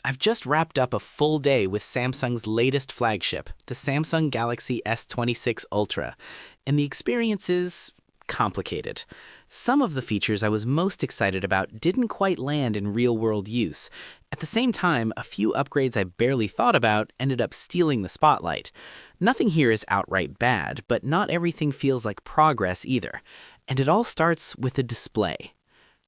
I've just wrapped up a full day with Samsung's latest flagship, the Samsung Galaxy S26 Ultra, and the experience is complicated. Some of the features I was most excited about didn't quite land in real-world use. At the same time, a few upgrades I barely thought about ended up stealing the spotlight. Nothing here is outright bad, but not everything feels like progress either. And it all starts with the display.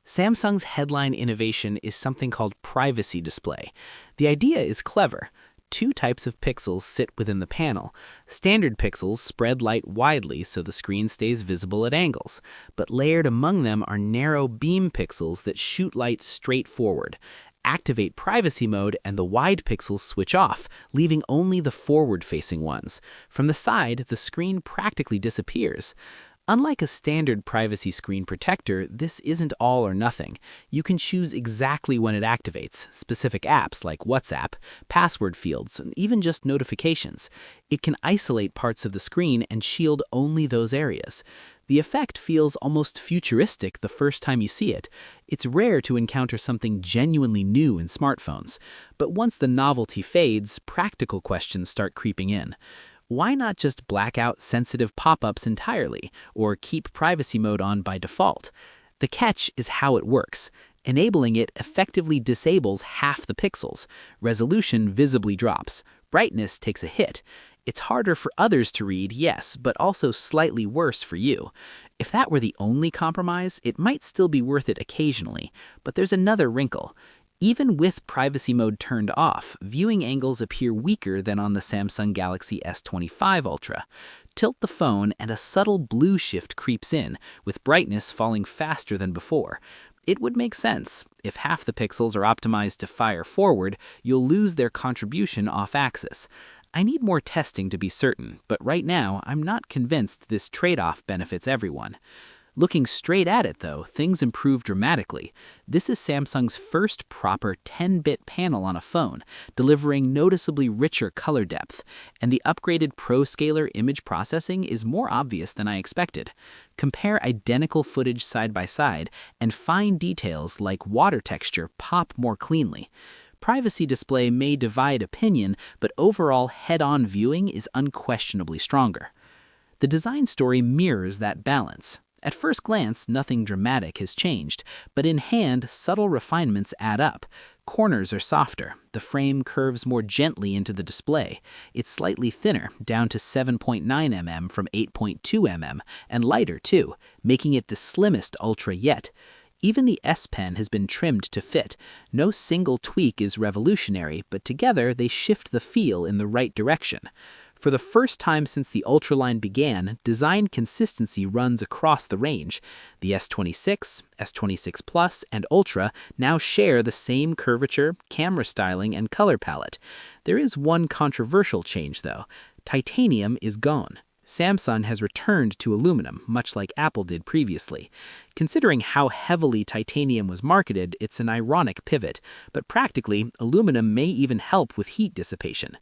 Samsung's headline innovation is something called privacy display. The idea is clever. Two types of pixels sit within the panel. Standard pixels spread light widely so the screen stays visible at angles, but layered among them are narrow beam pixels that shoot light straight forward. Activate privacy mode and the wide pixels switch off, leaving only the forward-facing ones. From the side, the screen practically disappears. Unlike a standard privacy screen protector, this isn't all or nothing. You can choose exactly when it activates, specific apps like WhatsApp, password fields, and even just notifications. It can isolate parts of the screen and shield only those areas. The effect feels almost futuristic the first time you see it. It's rare to encounter something genuinely new in smartphones. But once the novelty fades, practical questions start creeping in. Why not just black out sensitive pop-ups entirely, or keep privacy mode on by default? The catch is how it works. Enabling it effectively disables half the pixels. Resolution visibly drops. Brightness takes a hit. It's harder for others to read, yes, but also slightly worse for you. If that were the only compromise, it might still be worth it occasionally. But there's another wrinkle. Even with privacy mode turned off, viewing angles appear weaker than on the Samsung Galaxy S25 Ultra. Tilt the phone and a subtle blue shift creeps in, with brightness falling faster than before. It would make sense. If half the pixels are optimized to fire forward, you'll lose their contribution off-axis. I need more testing to be certain, but right now I'm not convinced this trade-off benefits everyone. Looking straight at it, though, things improve dramatically. This is Samsung's first proper 10-bit panel on a phone, delivering noticeably richer color depth, and the upgraded ProScaler image processing is more obvious than I expected. Compare identical footage side by side, and fine details like water texture pop more cleanly. Privacy display may divide opinion, but overall head-on viewing is unquestionably stronger. The design story mirrors that balance. At first glance, nothing dramatic has changed, but in hand, subtle refinements add up. Corners are softer, the frame curves more gently into the display. It's slightly thinner, down to 7.9 mm from 8.2 mm, and lighter too, making it the slimmest Ultra yet. Even the S Pen has been trimmed to fit. No single tweak is revolutionary, but together they shift the feel in the right direction. For the first time since the Ultra line began, design consistency runs across the range. The S26, S26 Plus, and Ultra now share the same curvature, camera styling, and color palette. There is one controversial change, though. Titanium is gone. Samsung has returned to aluminum, much like Apple did previously. Considering how heavily titanium was marketed, it's an ironic pivot, but practically, aluminum may even help with heat dissipation.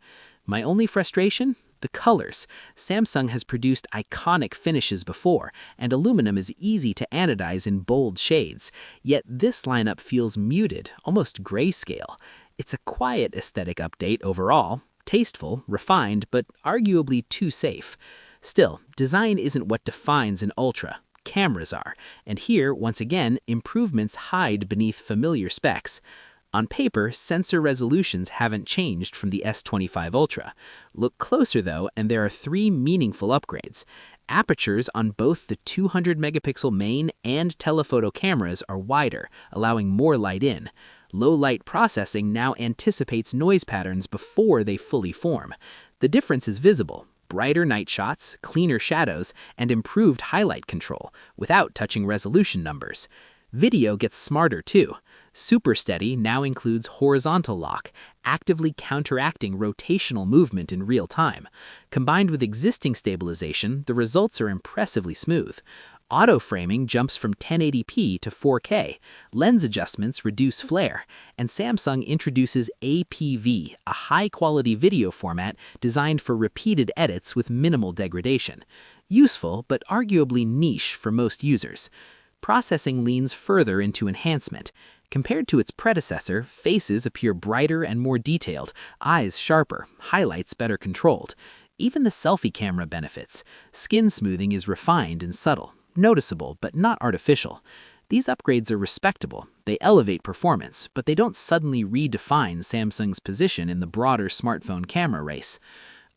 My only frustration? The colors. Samsung has produced iconic finishes before, and aluminum is easy to anodize in bold shades. Yet this lineup feels muted, almost grayscale. It's a quiet aesthetic update overall, tasteful, refined, but arguably too safe. Still, design isn't what defines an Ultra. Cameras are, and here, once again, improvements hide beneath familiar specs. On paper, sensor resolutions haven't changed from the S25 Ultra. Look closer though, and there are three meaningful upgrades. Apertures on both the 200-megapixel main and telephoto cameras are wider, allowing more light in. Low-light processing now anticipates noise patterns before they fully form. The difference is visible. Brighter night shots, cleaner shadows, and improved highlight control, without touching resolution numbers. Video gets smarter too. Super Steady now includes horizontal lock, actively counteracting rotational movement in real time. Combined with existing stabilization, the results are impressively smooth. Auto framing jumps from 1080p to 4K, lens adjustments reduce flare, and Samsung introduces APV, a high-quality video format designed for repeated edits with minimal degradation. Useful, but arguably niche for most users. Processing leans further into enhancement. Compared to its predecessor, faces appear brighter and more detailed, eyes sharper, highlights better controlled. Even the selfie camera benefits. Skin smoothing is refined and subtle, noticeable but not artificial. These upgrades are respectable. They elevate performance, but they don't suddenly redefine Samsung's position in the broader smartphone camera race.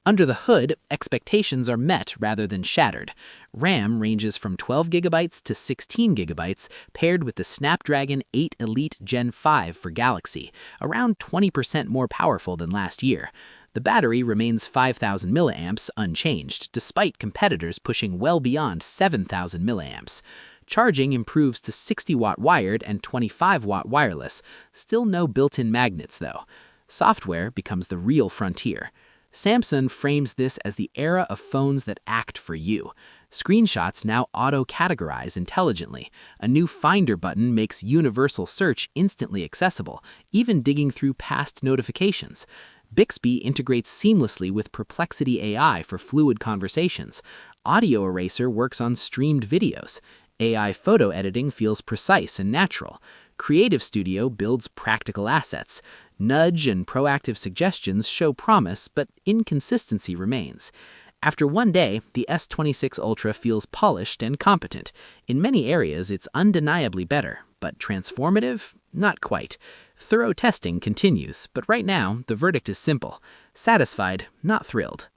Under the hood, expectations are met rather than shattered. RAM ranges from 12 GB to 16 GB, paired with the Snapdragon 8 Elite Gen 5 for Galaxy, around 20% more powerful than last year. The battery remains 5,000 mAh unchanged, despite competitors pushing well beyond 7,000 mAh. Charging improves to 60-watt wired and 25-watt wireless. Still no built-in magnets, though. Software becomes the real frontier. Samsung frames this as the era of phones that act for you. Screenshots now auto-categorize intelligently. A new Finder button makes universal search instantly accessible, even digging through past notifications. Bixby integrates seamlessly with Perplexity AI for fluid conversations. Audio Eraser works on streamed videos. AI photo editing feels precise and natural. Creative Studio builds practical assets. Nudge and proactive suggestions show promise, but inconsistency remains. After one day, the S26 Ultra feels polished and competent. In many areas, it's undeniably better, but transformative? Not quite. Thorough testing continues, but right now, the verdict is simple. Satisfied, not thrilled.